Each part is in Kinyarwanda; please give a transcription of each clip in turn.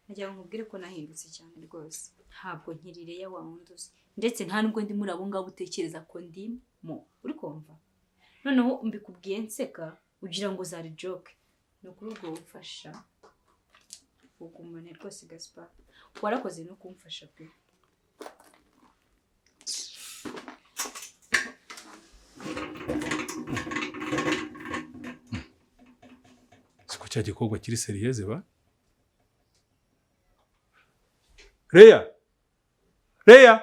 najya nkubwire ko nahindutse cyane rwose ntabwo nkirire ya wawunduze ndetse nta nubwo ndi muri abo ngabo utekereza ko ndimo uri kumva noneho mbikubwiye nseka ugira ngo zari joke no kuri ubwo bufasha ugumane rwose Gaspar warakoze no kumfasha pe siko cya gikorwa kiri serieze ba Reya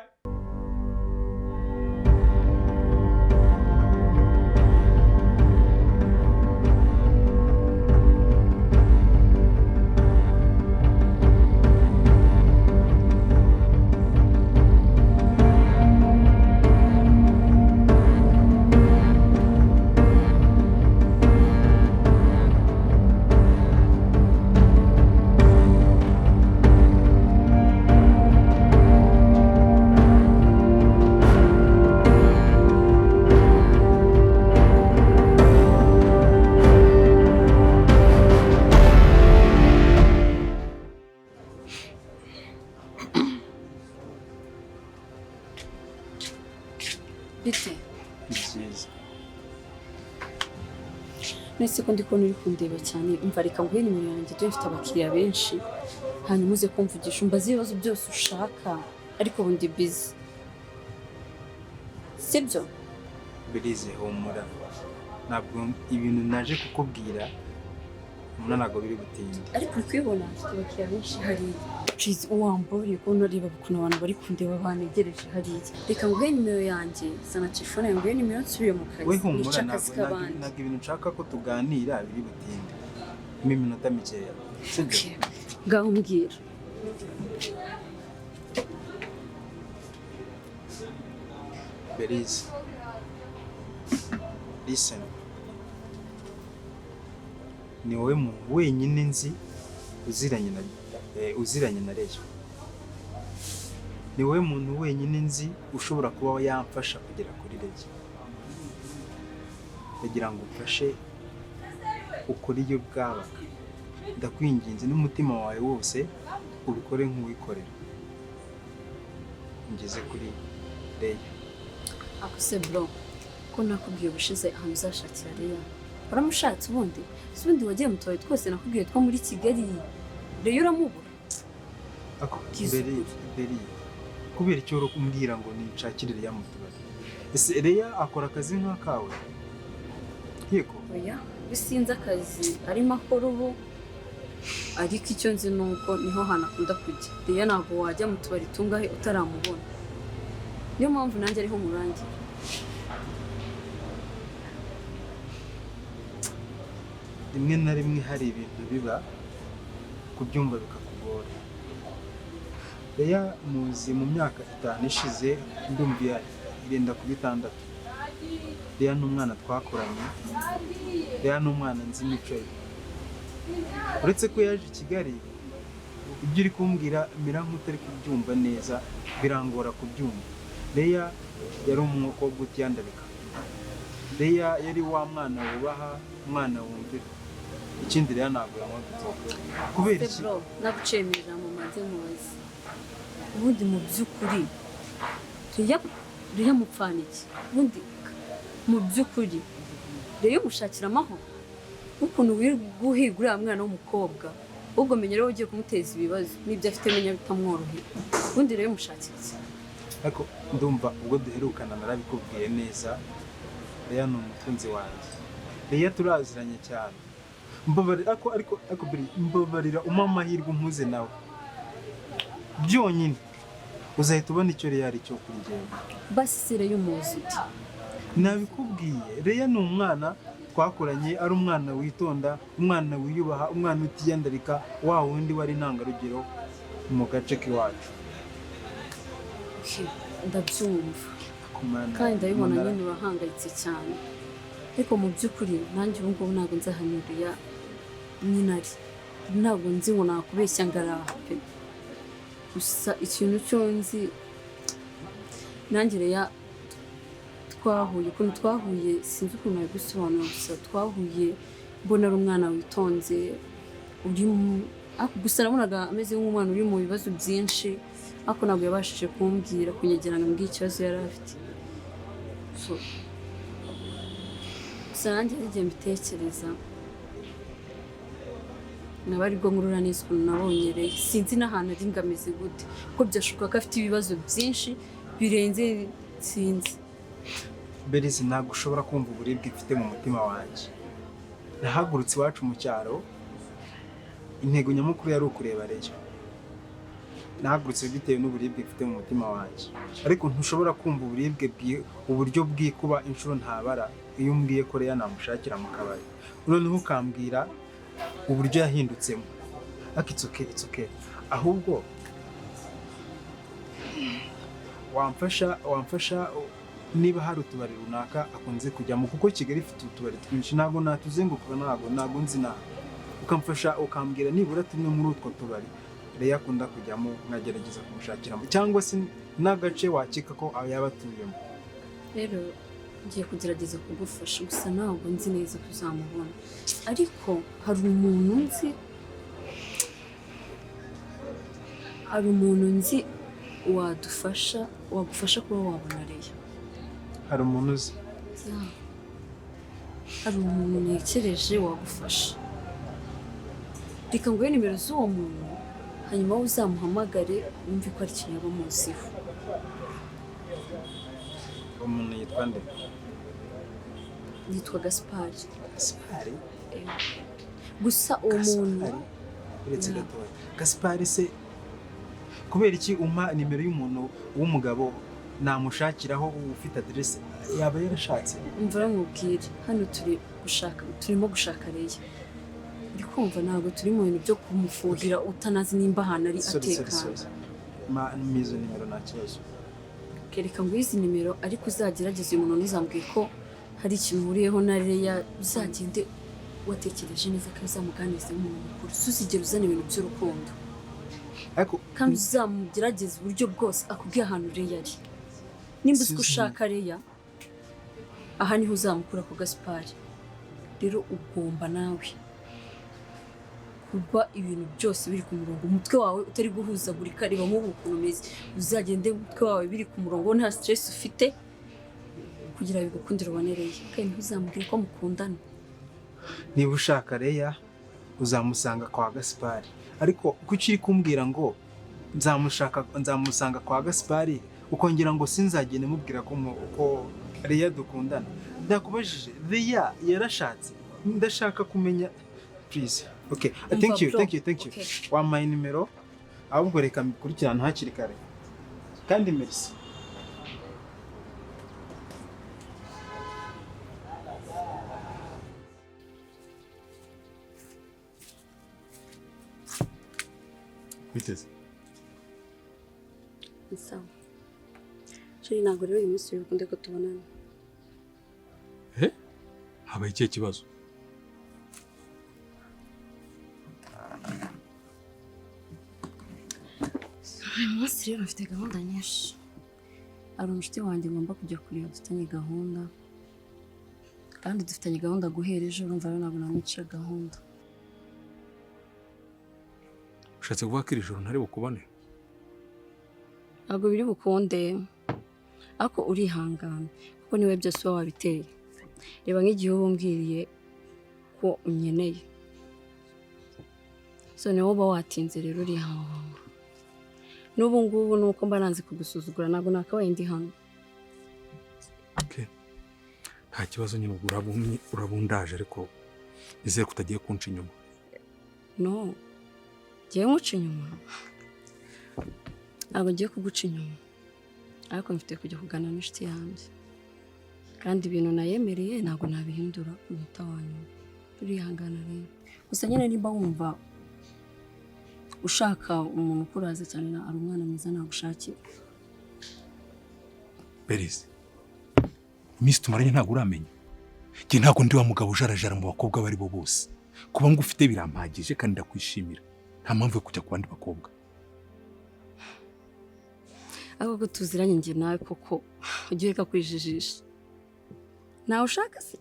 bite byiza nese ko ndiko nuri kundeba cyane umva reka nguhe nimero yanjye dufite abakiriya benshi hanyuma uze kumvugisha umbaze ibibazo byose ushaka ariko bundi busy sibyo birize humura ntabwo ibintu naje kukubwira ntabwo biri gutinda ariko kwibona afite abakiriya benshi hari please uwamburiye ko nariba kuno abantu bari kundeba banegereje hariya reka nguhe nimero yanjye sana telefone nguhe nimero nsubire mu kazi we humura ntabwo ibintu nshaka ko tuganira biri gutinde mu minota mikeya sibyo ngaho mbwira berize listen ni wowe muntu wenyine nzi uziranye na Reyo ni wowe muntu wenyine nzi ushobora kuba yamfasha kugera kuri Reyo kugira ngo ufashe ukore iyo bwabaga ndakwinginze n'umutima wawe wose ubikore nk'uwikorera ngeze kuri Reyo akuse bro ko nakubwiye ubushize ahantu uzashakira Reyo uramushatse ubundi wagiye mu tubari twose nakubwiye two muri Kigali Reyo uramubura ako beri kubera icyo ro kumbwira ngo nicakire Reyo mu tubari ese Reyo akora akazi nk'akawe yego oya bisinze akazi arimo akora ubu ariko icyo nzi nuko niho hana akunda kujya Reyo ntabwo wajya mu tubari tungahe utaramubona niyo mpamvu nanjye ariho murangira rimwe na rimwe hari ibintu biba kubyumva bikakugora Reyo muzi mu myaka 5 ishize ndumviye irenda ku 6 Reyo n'umwana twakoranye Reyo n'umwana nzi imico ye uretse ko yaje i Kigali ibyo uri kumbwira mira nk'utari kubyumva neza birangora kubyumva Reyo yari umukobwa utiyandabika Reyo yari wa mwana wubaha umwana wumvira ikindi Reyo ntabwo yamwagutse kubera iki nagucemera mu maze muzi ubundi mu by'ukuri Reyo mupfana iki ubundi mu by'ukuri Reyo mushakira amahoro ukuntu guhiga uriya mwana w'umukobwa ubwo menya rero ugiye kumuteza ibibazo n'ibyo afite menya bitamworoheye ubundi Reyo mushakira iki ariko ndumva ubwo duherukana narabikubwiye neza Reyo ni umutunzi wanjye Reyo turaziranye cyane mbabarira umpa amahirwe umpuze nawe byonyine uzahita ubona icyo Reyo ari cyo kuri njyewe basi se Reyo umuzi uti nabikubwiye Reyo ni umwana twakoranye ari umwana witonda umwana wiyubaha umwana utiyandarika wa wundi wari intangarugero mu gace k'iwacu ndabyumva kandi ndabibona nyine urahangayitse cyane ariko mu by'ukuri nanjye ubu ngubu ntabwo nzahanurira nyine ari ntabwo nzi ngo nakubeshya ngaraha pe gusa ikintu cyo nzi nanjye Reyo twahuye ukuntu twahuye sinzi ukuntu nabigusobanura gusa twahuye mbona ari umwana witonze uri gusa nabonaga ameze nk'umwana uri mu bibazo byinshi ariko ntabwo yabashije kumbwira kunyegera ngo ambwire ikibazo yari afite. Gusa nanjye n'igihe mbitekereza naba aribwo nkurura neza ukuntu nabonyereye, sinzi n'ahantu ari ngameze gute kuko byashoboka ko afite ibibazo byinshi birenze sinzi. Berizi, ntabwo ushobora kumva uburibwe mfite mu mutima wanjye. Nahagurutse iwacu mu cyaro, intego nyamukuru yari ukureba Reyo. Nahagurutse bitewe n'uburibwe mfite mu mutima wanjye, ariko ntushobora kumva uburyo bwikuba inshuro ntabara iyo umbwiye ko Reyo namushakira mu kabari, noneho ukambwira uburyo yahindutsemo. Ariko it's okay. Ahubwo wamfasha niba hari utubari runaka akunze kujyamo, kuko Kigali ifite utubari twinshi, ntabwo natuzenguruka, ntabwo nzi naho. Ukamfasha ukambwira nibura tumwe muri utwo tubari Reyo akunda kujyamo, nkagerageza kumushakiramo, cyangwa se n'agace wakeka ko yaba atuyemo. Rero ngiye kugerageza kugufasha, gusa ntabwo nzi neza ko uzamubona, ariko hari umuntu nzi wagufasha kuba wabona Reyo. Hari umuntu uzi? Hari umuntu nekereje wagufasha. Reka nguhe nimero z'uwo muntu, hanyuma uzamuhamagare wumve ko ari ikintu yaba amuziho. Umuntu yitwa nde? Yitwa Gaspari. Gaspari? Gusa uwo muntu uretse gatoya. Gaspari se kubera iki umpa nimero y'umuntu w'umugabo namushakiraho ufite adresse yaba yarashatse? Umva nkubwire, hano turimo gushaka Reyo. Ndi kumva ntabwo turi mu bintu byo kumufuhira utanazi nimba ahantu ari atekanye. Mizo nimero nta kibazo. Kereka ngo izi nimero, ariko uzagerageza uyu muntu ntuzambwiye ko hari ikintu uhuriyeho na Reyo, uzagende watekereje neza ko uzamuganiriza umuntu mukuru, uzigera uzana ibintu by'urukundo. Kandi uzamugerageza uburyo bwose akubwiye ahantu Reyo ari. Nimba uzi ko ushaka Reyo, aha niho uzamukura ku Gaspari. Rero ugomba nawe kuba ibintu byose biri ku murongo, umutwe wawe utari guhuzagurika. Reba nk'ubu ukuntu umeze, uzagende umutwe wawe biri ku murongo, nta stress ufite, kugira bigukundire ubone Reyo. Kandi ntuzamubwire ko mukundana. Niba ushaka Reyo uzamusanga kwa Gaspari, ariko kuki uri kumbwira ngo nzamusanga kwa Gaspari ukongera ngo sinzagende mubwira ko Reyo dukundana? Ndakubajije, Reyo yarashatse, ndashaka kumenya please. Okay, thank you. Okay. Wampaye nimero, ahubwo reka mbikurikirane hakiri kare. Kandi merci. Biteze. Sawa. Sheri, ntabwo rero uyu munsi bikunde ko tubonana. Habaye ikihe kibazo? Uyu munsi rero mfite gahunda nyinshi. Hari umushuti wanjye ngomba kujya kureba, dufitanye gahunda. Kandi dufitanye gahunda guhera ejo, urumva rero ntabwo namwiciye gahunda. Ushatse kuvuga ko iri joro ntari bukubone? Ntabwo biri bukunde, ariko urihangana kuko niwe byose uba wabiteye. Reba nk'igihe uba umbwiriye ko unyeneye, so niwo uba watinze, rero urihangana. N'ubu ngubu nuko mba nanze kugusuzugura, ntabwo nakabaye ndi hano. Okay, nta kibazo, nyine ubwo urabundaje, ariko nizere ko utagiye kunca inyuma. No, ngiye nkuca inyuma? Ntabwo ngiye kuguca inyuma, ariko mfite kujya kuganira n'inshuti yanjye, kandi ibintu nayemereye ntabwo nabihindura ku munota wa nyuma. Turihangana rero. Gusa nyine nimba wumva ushaka umuntu ukuraza cyane, ari umwana mwiza nagushakira. Berizi, iminsi tumaranye ntabwo uramenya. Njye ntabwo ndi wa mugabo ujarajara mu bakobwa bari bo bose. Kuba ngufite birampagije kandi ndakwishimira. Nta mpamvu yo kujya ku bandi bakobwa. Ahubwo tuziranye njye nawe koko ugiye ka kwijijisha. Nawe ushaka se?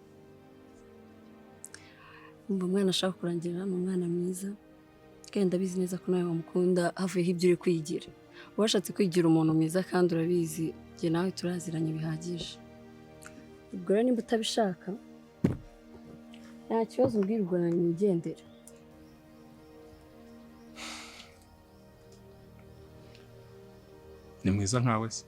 Umva, umwana ashaka kurangirira ni umwana mwiza, kandi ndabizi neza ko nawe wamukunda havuyeho ibyo uri kwigira. Washatse kwigira umuntu mwiza kandi urabizi njye nawe turaziranye bihagije. Ubwo rero nimba utabishaka nta kibazo umbwira ubwo nanyigendera. Ni mwiza nkawe se?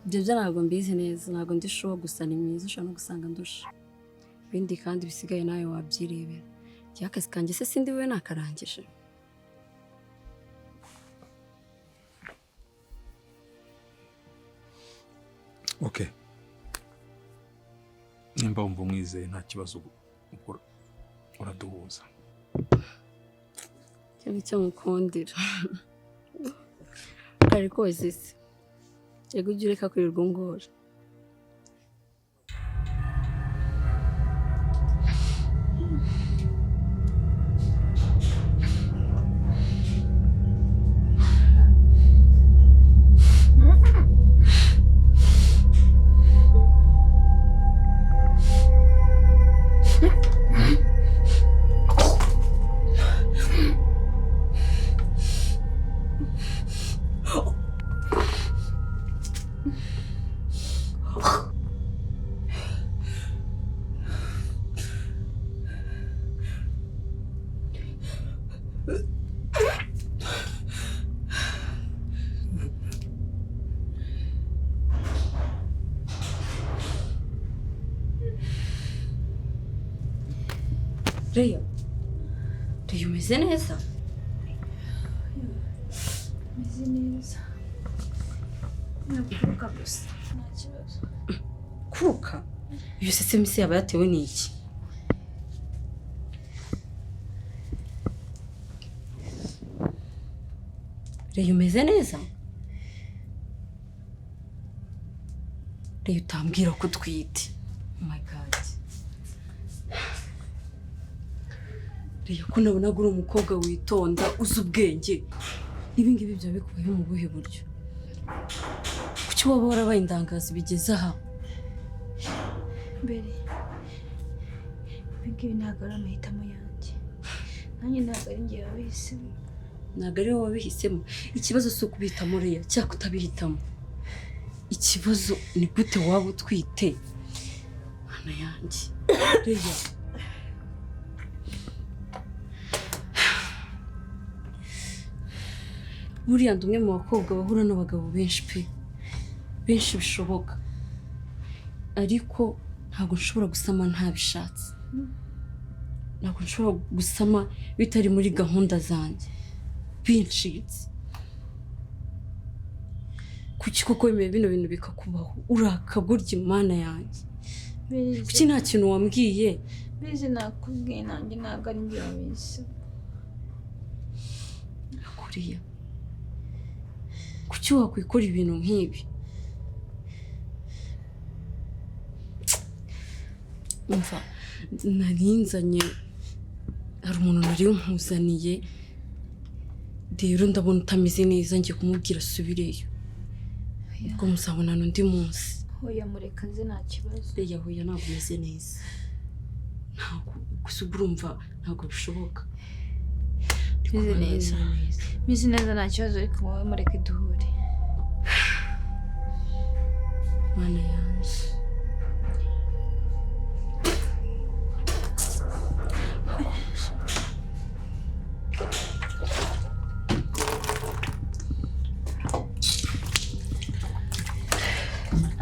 Ibyo byo ntabwo mbizi neza, ntabwo ndishoho, gusa ni mwiza, ushobora no gusanga ndusha. Ibindi kandi bisigaye nawe wabyirebera. Njye akazi kanjye se sindi wowe nakarangije. Okay. Nimba wumva umwizeye nta kibazo uraduhuza. Icyo nicyo mukundira. Kari kose se. Yego ujye ureka kwirirwa ungora. Reya umeze neza? Meze neza. Nakuruka gusa nta kibazo. Kuruka? Iyo sese misi yaba yatewe n'iki? Reya umeze neza? Reya utambwira ko utwite. Oh my God. Reya ko nabonaga uri umukobwa witonda uzi ubwenge. Ibi ngibi byo bikubayeho mu buhe buryo? Kuki waba warabaye indangazi bigeze aha? Mbere ibi ntabwo ari amahitamo yanjye. Nanjye ntabwo ari njye wabihisemo. Ntabwo ari wowe wabihisemo. Ikibazo si ukubihitamo Reya cyangwa kutabihitamo. Ikibazo ni gute waba utwite? Mana yanjye. Reya. Buriya ndi umwe mu bakobwa bahura n'abagabo benshi pe. Benshi bishoboka. Ariko ntabwo nshobora gusama ntabishatse. Ntabwo nshobora gusama bitari muri gahunda zanjye. Bincitse. Kuki koko wemeye bino bintu bikakubaho? Urakagurya Imana yanjye. Kuki nta kintu wambwiye? Bizi nakubwiye nanjye ntabwo ari njye wabihisemo. Kuriya. Kuki wakwikora ibintu nk'ibi? Umva, narinzanye hari umuntu nari umpuzaniye, rero ndabona utameze neza ngiye kumubwira asubireyo. Ubwo muzabonana undi munsi. Hoya mureka nze nta kibazo. Reya hoya ntabwo umeze neza. Ntabwo gusa urumva ntabwo bishoboka. Meze neza. Meze neza nta kibazo ariko wowe mureke duhure. Mana yanjye.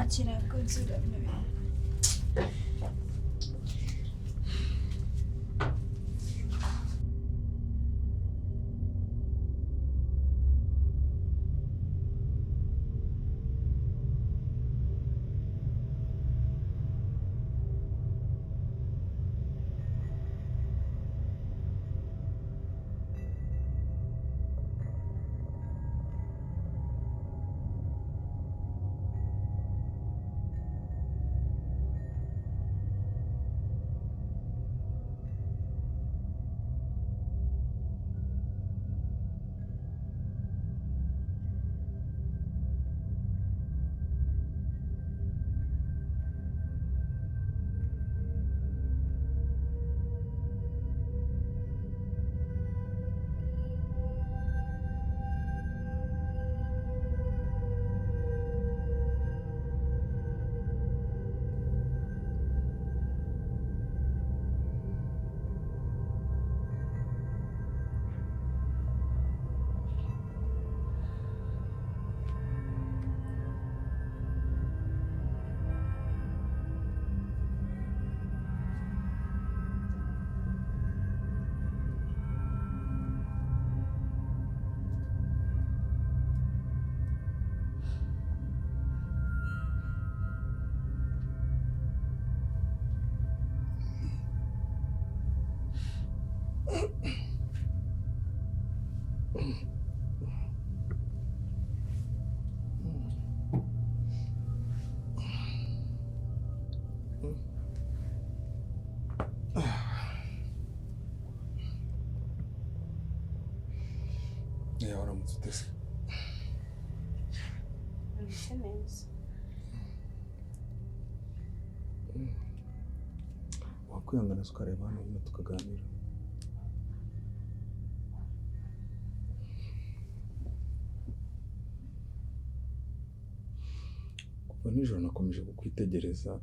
Akira kuzira bino bintu. Ya waramutse utese. Bisa neza. Wakwihangana ukareba hano hino tukaganira. Kuva nijoro nakomeje kukwitegereza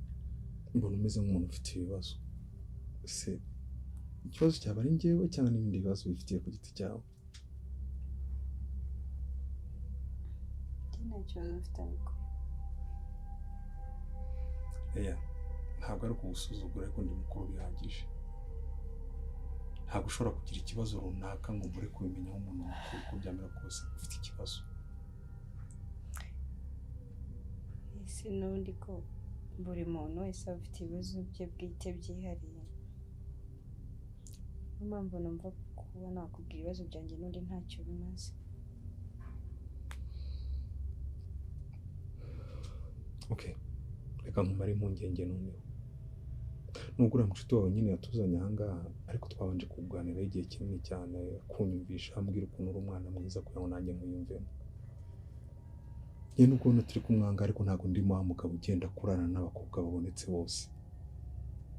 mbona umeze nk'umuntu ufite ibibazo. Se ikibazo cyaba ari njyewe cyangwa n'ibindi bibazo bifitiye ku giti cyawe? Nta kibazo mfite ariko. Ntabwo ari ukugusuzugura ariko ndi mukuru bihagije. Ntabwo ushobora kugira ikibazo runaka ngo mbure kubimenya nk'umuntu mukuru uko byamera kose ufite ikibazo. Ese n'undi ko buri muntu wese afite ibibazo bye bwite byihariye. Niyo mpamvu numva kuba nakubwira ibibazo byanjye n'undi ntacyo bimaze. Okay, reka nkumare impungenge noneho. Nubwo uriya mucuti wawe nyine yatuzanye ahangaha ariko twabanje kuganira igihe kinini cyane kunyumvisha ambwira ukuntu uri umwana mwiza kugira ngo nanjye nkwiyumvemo. Njye nubwo hano turi kumwanga ariko ntabwo ndimo wa mugabo ugenda kurana n'abakobwa babonetse bose.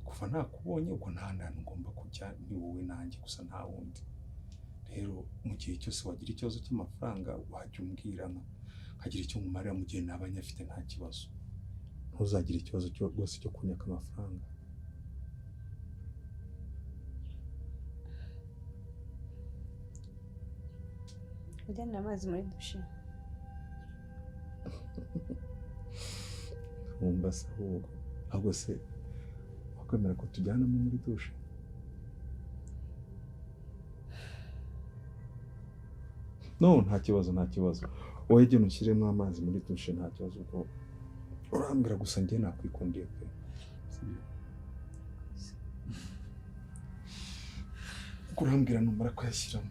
Kuva nakubonye ubwo nta hantu ngomba kujya ni wowe nanjye gusa nta wundi. Rero mu gihe cyose wagira ikibazo cy'amafaranga wajya umbwira nkagira icyo nkumarira mu gihe naba nyafite nta kibazo. Ntuzagire ikibazo rwose cyo kunyaka amafaranga. Ujyana amazi muri dushe. Wumva se ahubwo se wakwemera ko tujyanamo muri dushe? No, nta kibazo nta kibazo. Wowe genda ushyiremo amazi muri dushe nta kibazo ubwo urambwira gusa njye nakwikundiye pe. Kurambwira numara kuyashyiramo.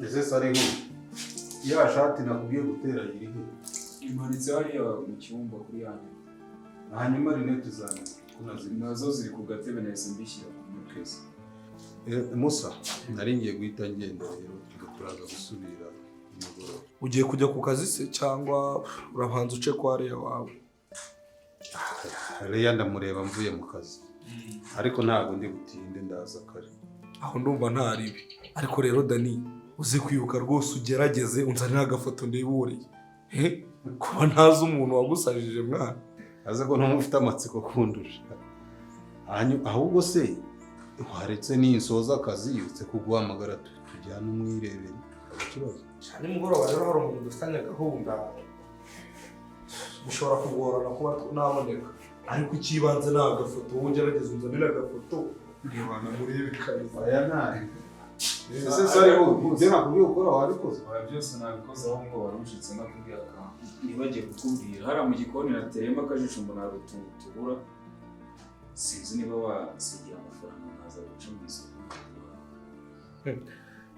Ese sariho ya shati nakubwiye gutera iri he? Imanitse hariya mu cyumba kuri yanjye. Hanyuma rinete zanjye nazo ziri ku gatebe nahise mbishyira ku mukezi. Musa nari ngiye guhita ngenda rero turaza gusubira nimugoroba. Ugiye kujya ku kazi se cyangwa urabanza uce kwa Reya wawe? Reya ndamureba mvuye mu kazi. Ariko ntabwo ndi butinde ndaza kare. Aho ndumva nta ribi. Ariko rero Dani uzi kwibuka rwose ugerageze unzanira agafoto ndiburiye. Kuba ntazi umuntu wagusajije mwana. Aza ko ntumufite amatsiko kundusha. Ahubwo se waretse n'insoza akazi yutse kuguhamagara tujyana umwirebere. Ikibazo. Cyane mugoroba rero hari umuntu dufitanye gahunda. Bishobora kugorana kuba naboneka. Ariko ikibanze ni agafoto wowe ugerageze unzanira agafoto ndebana muri ibi kabisa. Aya ntari. Ese sariho ibyo nakubwiye ukora wabikoze? Byose nabikoze aho ngo warushitse nakubwiye akantu. Nibagiye kukubwira hariya mu gikoni nateyemo akajisho mbona tubura. Sinzi niba wasigira amafaranga nkaza guca mu isoko.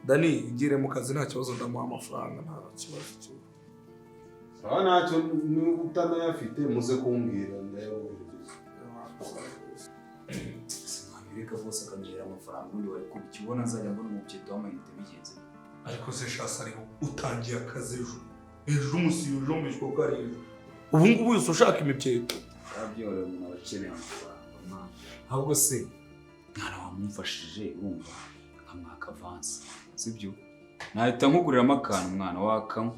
Dani igire mu kazi nta kibazo ndamuha amafaranga nta kibazo cyo. Sawa ntacyo utanayafite muze kumbwira ndayabohereza. Sinabireka bose akambwira amafaranga undi wari kubikibona nzajya mbona umubyeyi w'amayinite bigenze. Ariko se shasa ariho utangiye akazi ejo. Ejo umusiyo ejo mbishwa ko ari ejo. Ubu ngubu yose ushaka imibyeto. Arabyore umuntu abakeneye amafaranga. Ahubwo se mwana wamumfashije urumva nkamwaka avance. Sibyo? Nahita nkuguriramo akantu mwana wakamwe.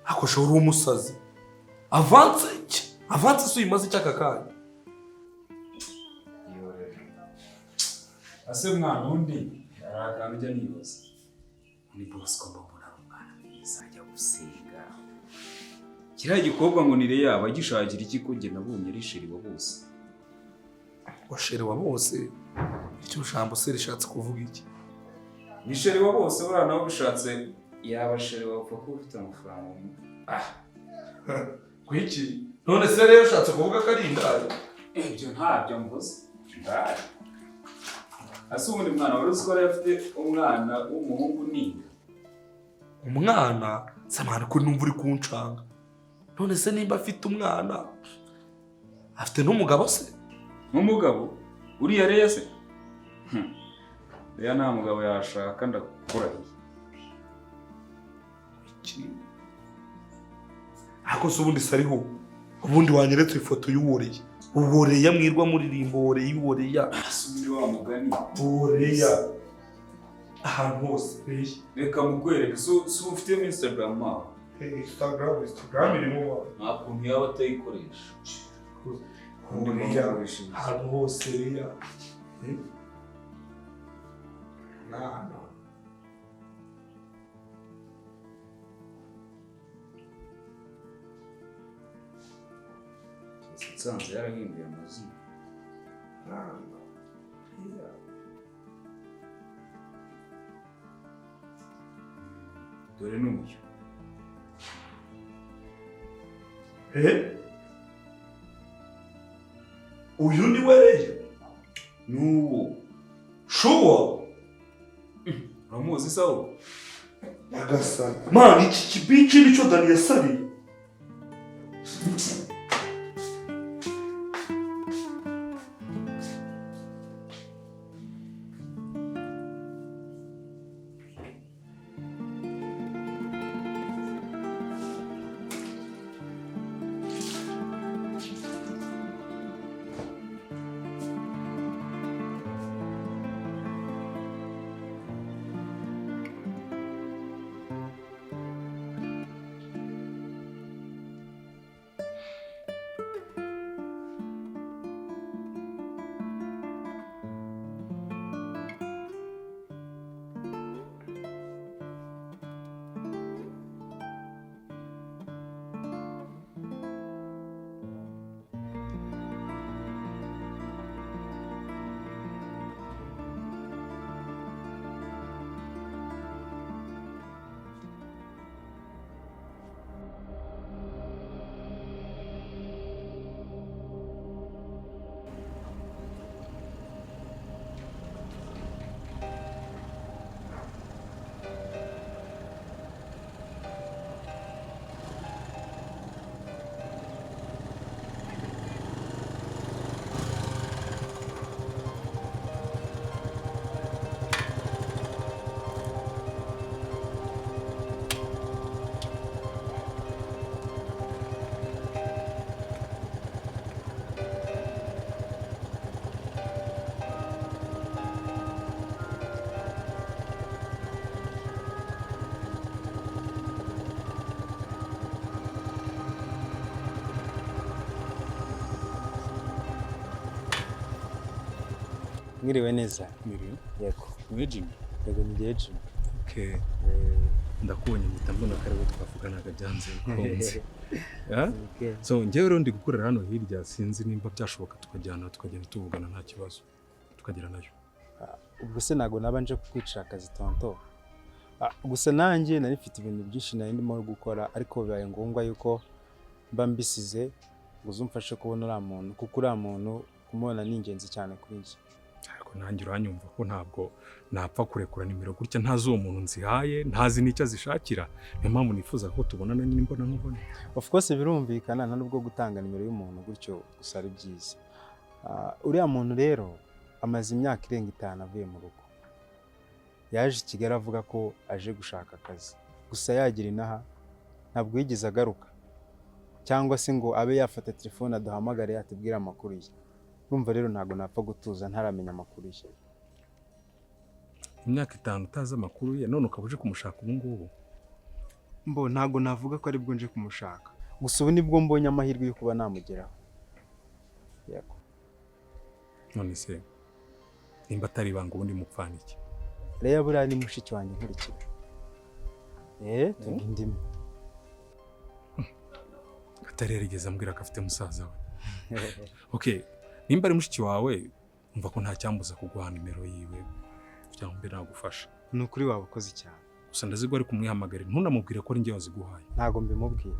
Ako shora umusazi. Avance iki? Avance so imaze cyaka kanya. ase mwana undi arakanga ujya nibaza ni boss ko mbona umwana mwiza ajya gusenga kiriya gikobwa ngo nire yaba gishakira iki ko jye nabonye ari sheri wa bose washeri wa bose icyo jambo se rishatse kuvuga iki ni sheri wa bose buriya nawe bishatse yaba sheri wapfa ko ufite amafaranga kwiki none se rero ushatse kuvuga ko ari indaya ibyo ntabyo mvuze ndaya ase ubundi mwana wari uzi ko yari afite umwana w'umuhungu n'inda umwana samana ko numva uri kuncanga none se nimba afite umwana afite n'umugabo se n'umugabo uriya reya se reya nta mugabo yashaka ndakurahiye ariko se ubundi sariho ubundi wanyeretse ifoto y'uworeya uworeya mwirwa muririmbo woreya uworeya asubire wa mugani woreya ahantu hose reka mukwereke so ufite Instagram aho Instagram irimo nta kuntu yaba atayikoresha woreya ahantu hose reya nana nsanze yarahinduye amazina dore n'umucyo uyu ni wereya n'uwo shuwa uramuzi sawa nyagasani mani iki kibici nicyo Dani yasabiye Mwiriwe neza. Mirere. Yego. Mwejimi. Yego ni Jimi. Okay. Ndakubonye mpita mbona ko ariwe twavuganaga byanze bikunze. So njyewe rero ndi gukorera hano hirya sinzi nimba byashoboka tukagenda tuvugana nta kibazo. Tukagera nayo. Ubwo se nago nabanje kukwicara akazi tonto. Gusa nanjye nari mfite ibintu byinshi nari ndimo gukora ariko bibaye ngombwa yuko mba mbisize ngo uzumfashe kubona uriya muntu kuko uriya muntu kumubona ni ingenzi cyane kuri njye. Ariko nanjye uranyumva ko ntabwo napfa kurekura nimero gutya ntazi uwo muntu nzihaye ntazi n'icyo azishakira niyo mpamvu nifuza ko tubonana n'imbona nkubone. Of course birumvikana nta nubwo gutanga nimero y'umuntu gutyo gusa ari byiza. Uriya muntu rero amaze imyaka irenga 5 avuye mu rugo. Yaje Kigali avuga ko aje gushaka akazi. Gusa yagira inaha ntabwo yigeze agaruka. Cyangwa se ngo abe yafata telefone aduhamagare atubwira amakuru ye. Urumva rero ntabwo napfa gutuza ntaramenya amakuru ye. Imyaka 5 utazi amakuru ye none ukabuje kumushaka ubu ngubu. Mbo ntabwo navuga ko ari bwo nje kumushaka. Gusa ubu nibwo mbonye amahirwe yo kuba namugeraho. Yego. None se nimba atari ibanga ubundi mupfana iki? Reya buriya ni mushiki wanjye nkurikira. Turi indimi. Atarerigeze ambwira ko afite musaza we. Okay, nimba ari mushiki wawe umva ko nta cyambuza kuguha nimero yiwe kugira ngo mbe nagufasha. Ni ukuri waba ukoze cyane. Gusa ndazigwa ari kumwihamagarira ntunamubwire ko ari njye waziguhaye. Ntago mbimubwira.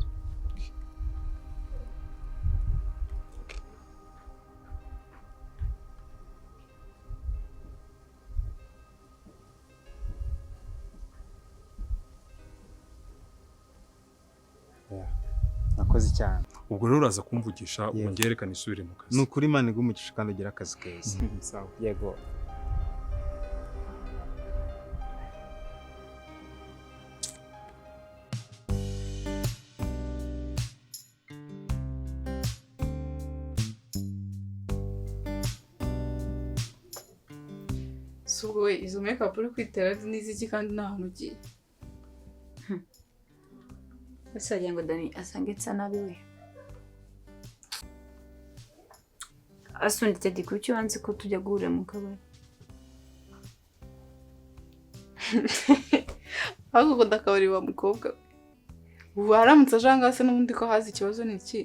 Nakoze cyane. Ubwo rero uraza kumvugisha ungerekane isubire mu kazi. Ni ukuri Imana igumugisha kandi ugira akazi keza. Sawa. Yego. Subwo izo makeup uri kwitera n'iziki kandi nta hantu ugiye. Ese wagira ngo Dani asange nsa nabi we. Asunditse kuki wanze ko tujya guhurira mu kabari. Ahubwo ndakabari wa mukobwa. Waramutse ajanga se n'ubundi ko hazi ikibazo ni iki?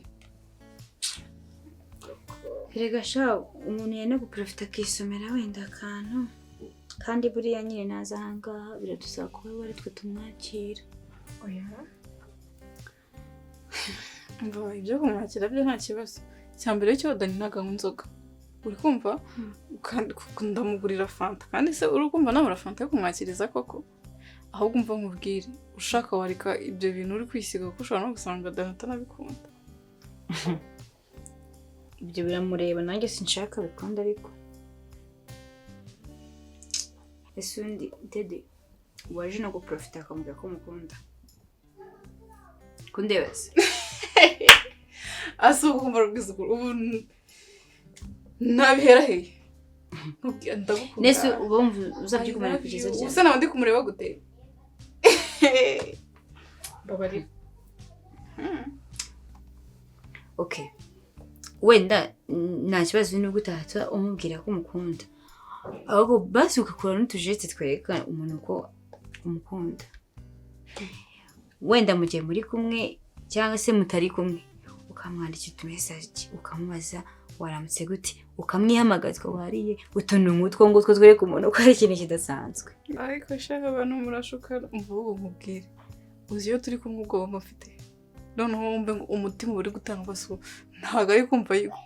Erega sha umuntu yene guprofita kisomera wenda akantu. Kandi buriya nyine naza hanga biradusaba kuba bari twe tumwakira. Oya. Mva ibyo kumwakira byo nta kibazo. Cyambere cyo Dani ntaga nzoga. Uri kumva? Kandi ndamugurira fanta. Kandi se uri kumva namura fanta yo kumwakiriza koko? Ahubwo umva nkubwire, ushaka warika ibyo bintu uri kwisiga kuko ushobora no gusanga Dani atanabikunda. Ibyo biramureba nanjye sinshaka bikunda ariko. Ese undi Dede waje no guprofita akamubwira ko mukunda. Kundebase. Asuko kumva rubwizukuru ubu nabihera he? Ndagukunda. Nese ubumva uzabyikumana kugeza cyane. Usa nawe ndi kumureba gute? Babari. Okay. Wenda nta kibazo n'ubwo utahita umubwira ko umukunda. Ahubwo basi ukakora n'utujete twereka umuntu ko umukunda. Wenda mugiye muri kumwe cyangwa se mutari kumwe ukamwandikira utumessage ukamubaza waramutse gute ukamwihamagazwa wariye utuntu nk'utwo ngo twereka umuntu ko ari ikintu kidasanzwe. Ariko shaka abantu murashuka mvugo mubwire. Uzi iyo turi kumwe ubwo bamufite. Noneho wumve ngo umutima uri gutanga baso ntago ari kumva yuko.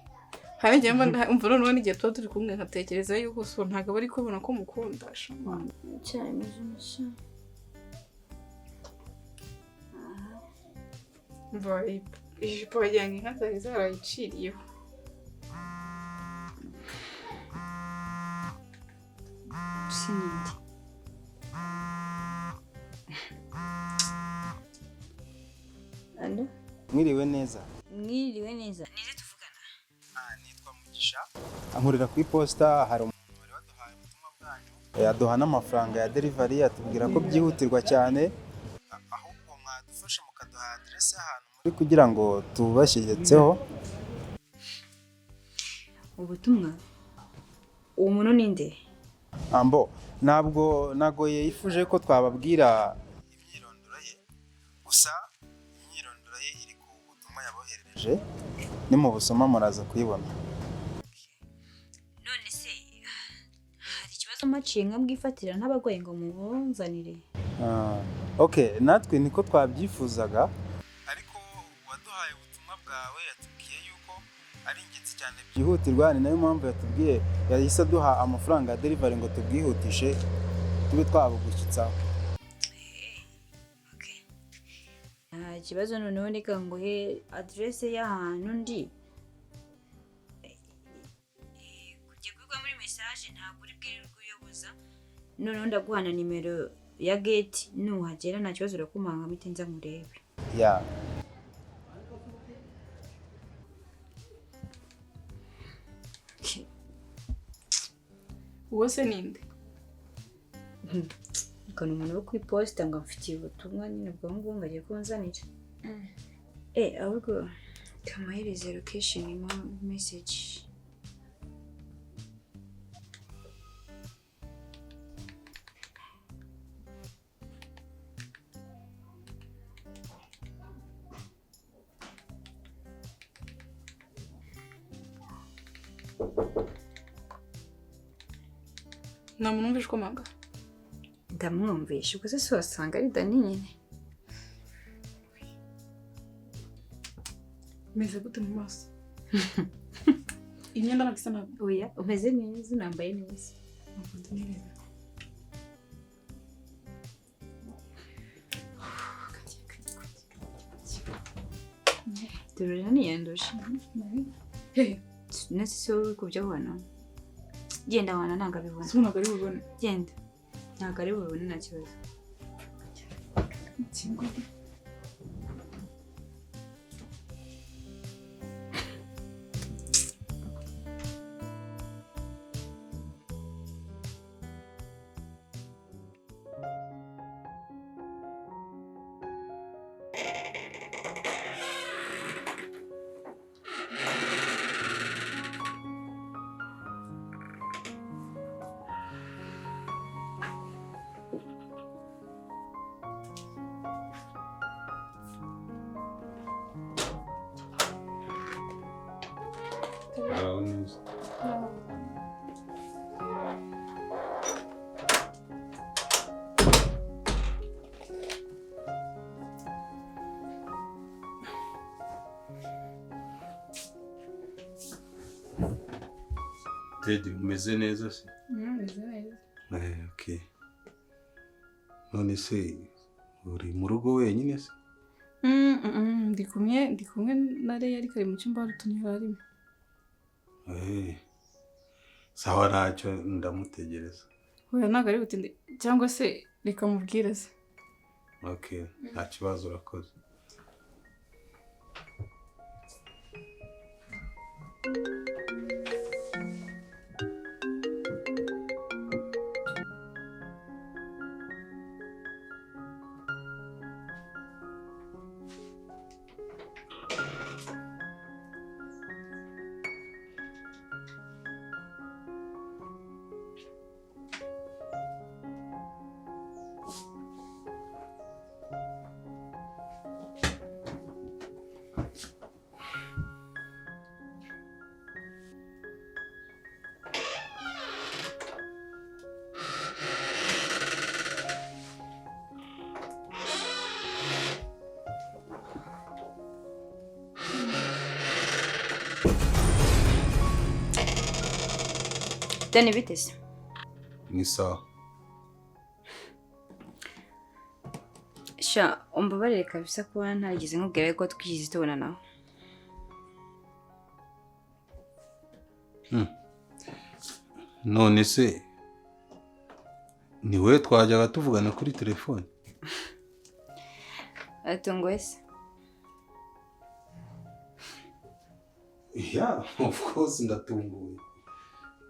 Hari igihe mba umva noneho n'igihe tuba turi kumwe nkatekereza yuko so ntago bari kubona ko mukunda shama. Cyane mujisha. Mva ijipo yanjye nkatari zarayiciriyeho. Sinindi. Alo? Mwiriwe neza. Mwiriwe neza. Nize tuvugana. Nitwa Mugisha. Ankurira ku iposita hari umuntu wari waduhaye ubutumwa bwanyu. Yaduha n'amafaranga ya delivery atubwira ko byihutirwa cyane. Ahubwo mwadufasha mukaduha adresse y'ahantu muri kugira ngo tubashyiretseho. Ubutumwa? Uwo muntu ninde? Ambo, ntabwo nagoye yifuje ko twababwira imyirondoro ye. Gusa imyirondoro ye iri ku butumwa yaboherereje. Ni mu busoma muraza kuyibona. None se hari ikibazo maciye nkabwifatira ntabagoye ngo mubunzanire. Okay, natwe niko twabyifuzaga. Ariko waduhaye ubutumwa bwawe yatubwiye yuko ari ingenzi cyane byihutirwa, ni nayo mpamvu yatubwiye yahise duha amafaranga ya delivery ngo tubwihutishe tube twabugushyitsaho. Okay. Ikibazo noneho nika nguhe adresse y'ahantu ndi. Kujya kwigwa muri message ntabwo uri bwirirwe uyoboza. Noneho ndaguhana nimero ya gate nuhagera nta kibazo urakumanga mitenza murebe. Yeah. Uwo se ninde? Kana umuntu wo ku iposita ngo mfitiye ubutumwa nyine bwo ngo ngagiye kunzanira. Ahubwo kamuhereze location mu message. nta muntu wumvishe ukomanga ndamwumvisha ubwo se wasanga ari Dani nyine meze gute mu maso imyenda ntabwo isa nabi oya umeze neza unambaye neza tururira niyandusha nasi so kubyo hano genda wana ntabwo abibona ntabwo ari bubone genda ntabwo ari bubone nta kibazo Teddy umeze neza se? Meze neza. Okay. None se uri mu rugo wenyine se? Ndi kumwe na Reya ariko ari mu cyumba rutunyararimo. Sawa ntacyo ndamutegereza. Oya ntabwo ari butinde cyangwa se reka mubwire se. Okay, nta kibazo urakoze. Dani bitese? Ni sawa. Sha umbabarire kabisa kuba ntarigeze nkubwira ko twigize tubona nawe. None se ni we twajyaga tuvugana kuri telefone? Atunguwe se? Yeah, of course ndatunguwe.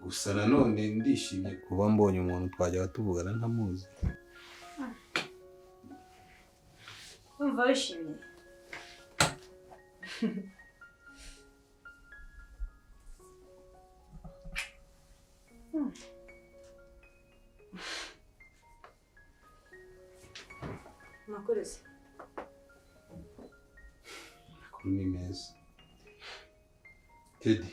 Gusa nanone ndishimye kuba mbonye umuntu twajyaga tuvugana ntamuzi. Umva wishimye? Makuru se? Makuru ni meza. Teddy,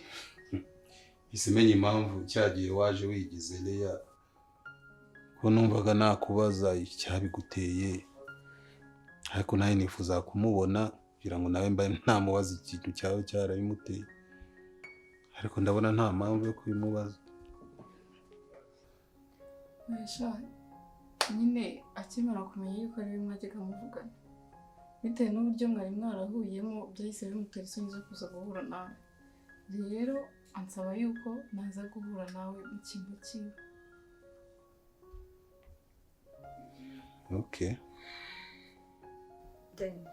isimenye impamvu cyagiye waje wigize Leya ko numvaga nakubaza icyabiguteye, ariko nawe nifuza kumubona kugira ngo nawe mbaye ntamubaza ikintu cyawe cyarabimuteye, ariko ndabona nta mpamvu yo kubimubaza. Mesha nyine akimara kumenya yuko ari mwajyaga muvugana, bitewe n'uburyo mwari mwarahuyemo byahise bimutera isoni zo kuza guhura nawe. Rero ansaba yuko naza guhura nawe mu kintu cyiwe. Okay. Dani.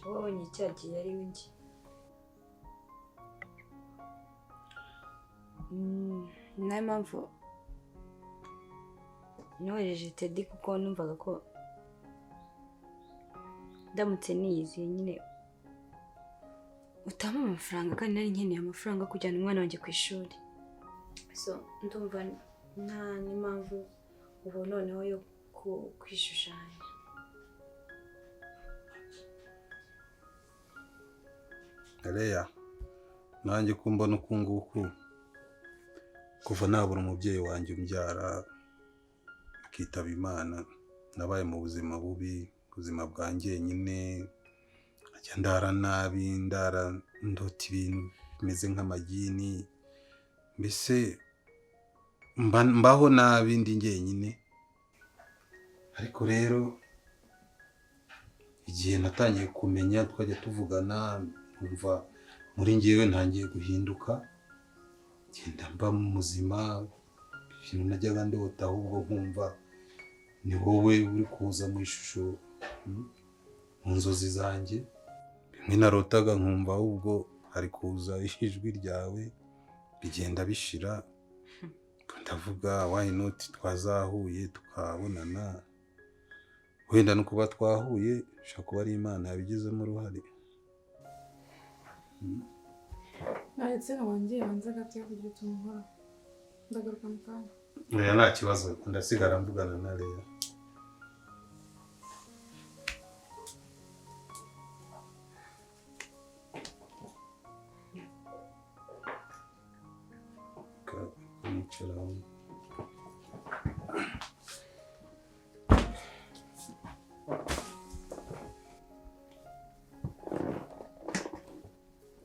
Wabonye cyagiye ari wingi. Nayo mpamvu nohereje Teddy kuko numvaga ko ndamutse niyiziye nyine utama amafaranga kandi nari nkeneye amafaranga kujyana umwana wanjye ku ishuri. So ndumva nta n'impamvu ubu noneho yo kwishushanya. Leya nanjye kumbona uku nguku kuva nabura umubyeyi wanjye umbyara akitaba Imana nabaye mu buzima bubi, ubuzima bwanjye nyine ajya ndara nabi, ndara ndota ibintu bimeze nk'amagini, mbese mbaho nabi ndi njyenyine. Ariko rero igihe natangiye kumenya twajya tuvugana umva muri njyewe ntangiye guhinduka, ngenda mba muzima, ibintu najyaga ndota ahubwo nkumva ni wowe uri kuza mu ishusho mu nzozi zanjye. Bimwe narotaga nkumva ahubwo hari kuza ijwi ryawe bigenda bishira, ndavuga why not twazahuye tukabonana, wenda no kuba twahuye ushaka kuba ari Imana yabigizemo uruhare. Nahise wanjye hanze gato kugira tumubora. Ndagaruka mu kanya. Oya nta kibazo, ndasigara mvugana na Leya.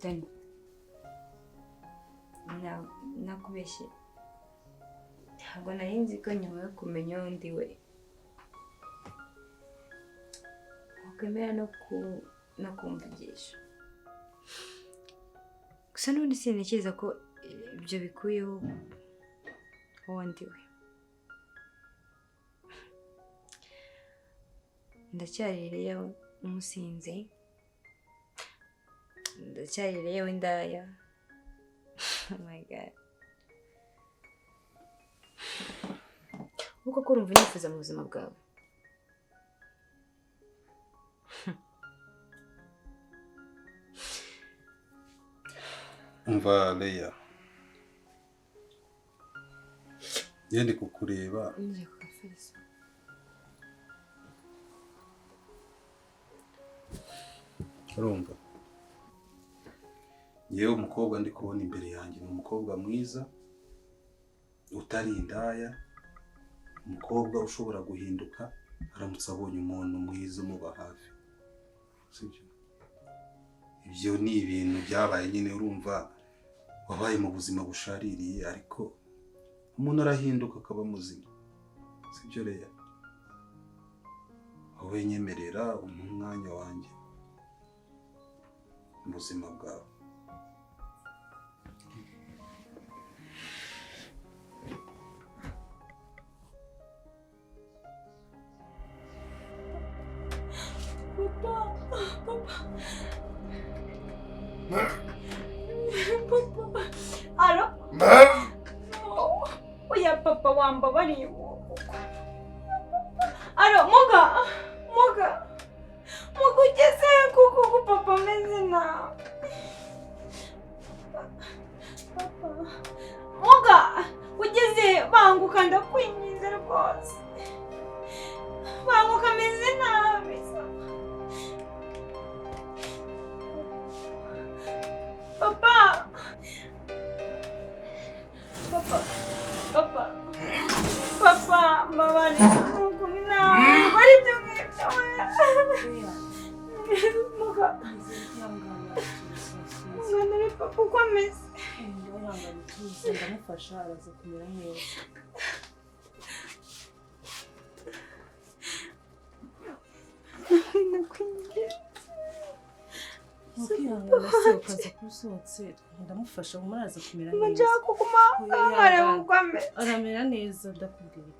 Dani, nakubeshye. Ntabwo nari nzi ko nyuma yo kumenya undi we wakwemera no kumvugisha. Gusa n'ubundi sintekereza ko ibyo bikuyeho undi we. Ndacyaririye umusinzi, ndacyaririye indaya. Oh my god. Uko urumva nifuza mu buzima bwawe? Umva Leya, ndi kukureba. Nje kwa Felix. Urumva yewe umukobwa ndi kubona imbere yanjye ni umukobwa mwiza utari indaya, umukobwa ushobora guhinduka aramutse abonye umuntu mwiza umuba hafi, sibyo? Ibyo ni ibintu byabaye nyine. Urumva wabaye mu buzima bushaririye ariko umuntu arahinduka akaba muzima, sibyo Leya? Wowe nyemerera umwanya wanjye mu buzima bwawe. Papa. Alo? Oya papa wambabariye. Alo Muga. Muga ugeze kuko papa ameze nabi. Papa. Muga ugeze banguka ndakwinginze rwose. Banguka ameze nabi. Papa. Papa, mbabare. Kumina. Bari byumvise. Muga. Mwana papa uko ameze. Ndamufasha araza kumera neza. Ukihangana se ukaza kusohotse ndamufasha umuraza kumera neza. Njya kuguma areba uko ameze. Aramera neza ndakubwira.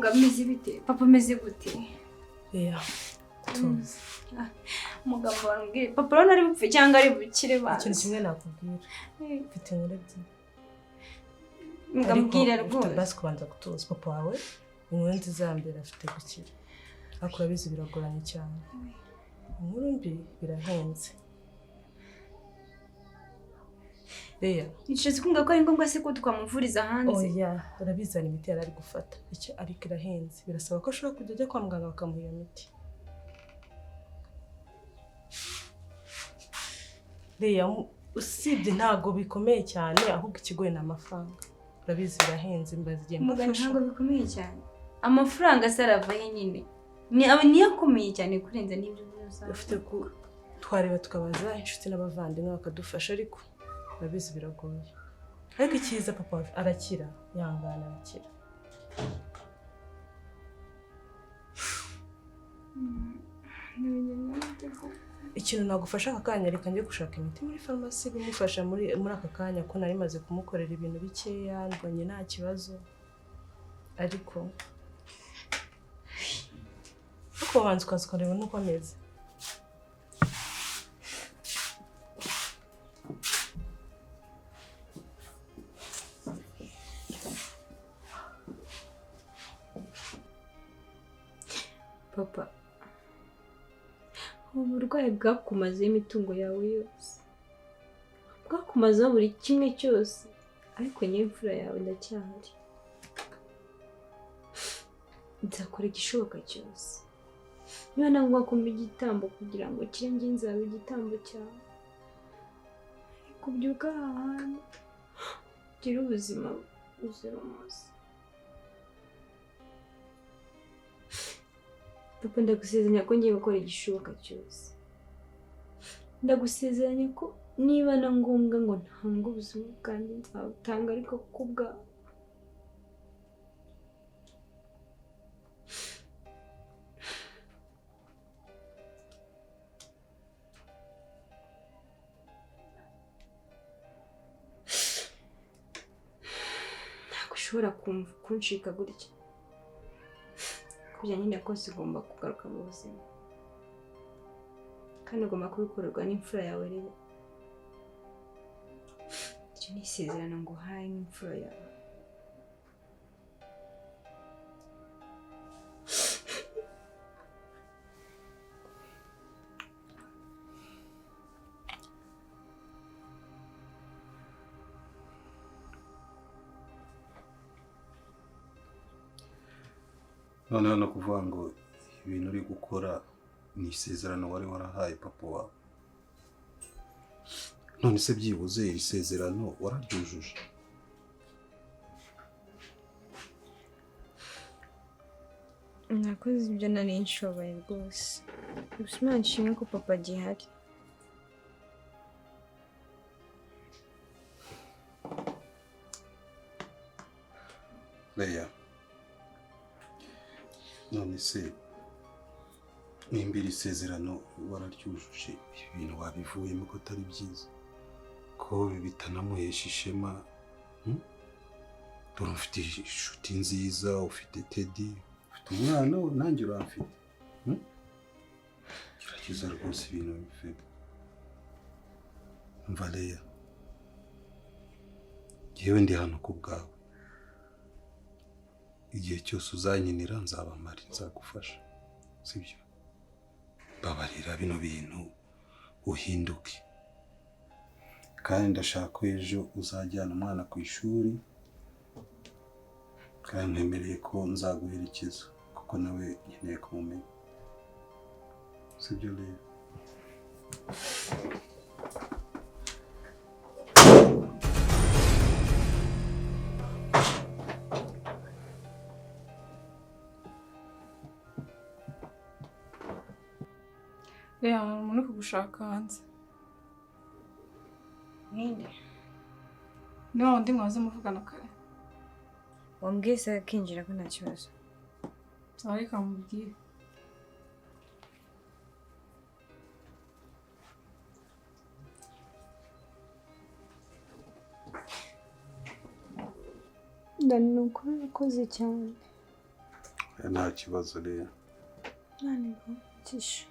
mugabo ameze bite? Papa ameze gute? Tuzi. Mugabo wambwiye papa rero ari bupfe cyangwa ari bukire bazi. Ikintu kimwe nakubwira. Mfite inkuru ebyiri. Ngambwira rwose. Basi kubanza gutuza papa wawe inkuru nziza ya mbere afite gukira. Ariko urabizi biragoranye cyane. Inkuru mbi birahenze. Nishatse kumva ko ari ngombwa se ko twamuvuriza hanze. Oya, urabizana imiti yari ari gufata. Icyo ariko irahenze. Birasaba ko ashobora kujya ajya kwa muganga bakamuha iyo miti. Usibye ntago bikomeye cyane ahubwo ikigoye ni amafaranga. Urabizi birahenze mbaza igihe mufasha. Ntago bikomeye cyane. Amafaranga saravaye nyine. Niyo akomeye cyane kurenza n'ibyo byose. Ufite ku twareba tukabaza inshuti n'abavandimwe bakadufasha ariko urabizi biragoye. Ariko icyiza papa arakira, yangana arakira. Ikintu nagufasha aka kanya reka njye gushaka imiti muri farumasi bimufasha muri aka kanya ko nari maze kumukorera ibintu bikeya mbonye nta kibazo. Ariko banza ukaza ukareba nuko ameze. Papa, uburwayi bwakumazeho imitungo yawe yose, bwakumazeho buri kimwe cyose, ariko nyemfura yawe ndacyahari. Nzakora igishoboka cyose. Niba nangwa kumpa igitambo kugira ngo kirenge nzabe igitambo cyawe. Kubyuka ahantu gira ubuzima buzira umuze. Papa, ndagusezeranya ko ngiye gukora igishoboka cyose. Ndagusezeranya ko niba na ngombwa ngo ntange ubuzima bwanjye nzabutanga ariko kubwawe. Ushobora kunshika gutya. Kugira nyine kose ugomba kugaruka mu buzima. Kandi ugomba kubikorerwa n'imfura yawe rero. Icyo ni isezerano nguhaye n'imfura yawe. Noneho no kuvuga ngo ibintu uri gukora ni isezerano wari warahaye papa wawe. None se byibuze iri sezerano wararyujuje? Nakoze ibyo nari nshoboye rwose. Gusa Imana ishimwe ko papa agihari. Leya, none se nimba iri sezerano wararyujuje ibintu wabivuyemo ko atari byiza, ko bitanamuhesha ishema. Dore ufite inshuti nziza, ufite Teddy, ufite umwana nanjye uramfite. Gerageza rwose ibintu bive. Umva Leya, yewe ndi hano ku bwawe. Igihe cyose uzankenera nzaba mpari, nzagufasha, sibyo? Babarira bino bintu uhinduke. Kandi ndashaka ko ejo uzajyana umwana ku ishuri, kandi ntemereye ko nzaguherekeza kuko nawe nkeneye kumumenya, sibyo rero? umuntu uri kugushaka hanze. Ninde? Ni wa wundi mwaza muvugana kare. Wambwiye se akinjira ko nta kibazo. Reka mubwire. Ndani ukuri urakoze cyane. nta kibazo rero. nani ngo kisha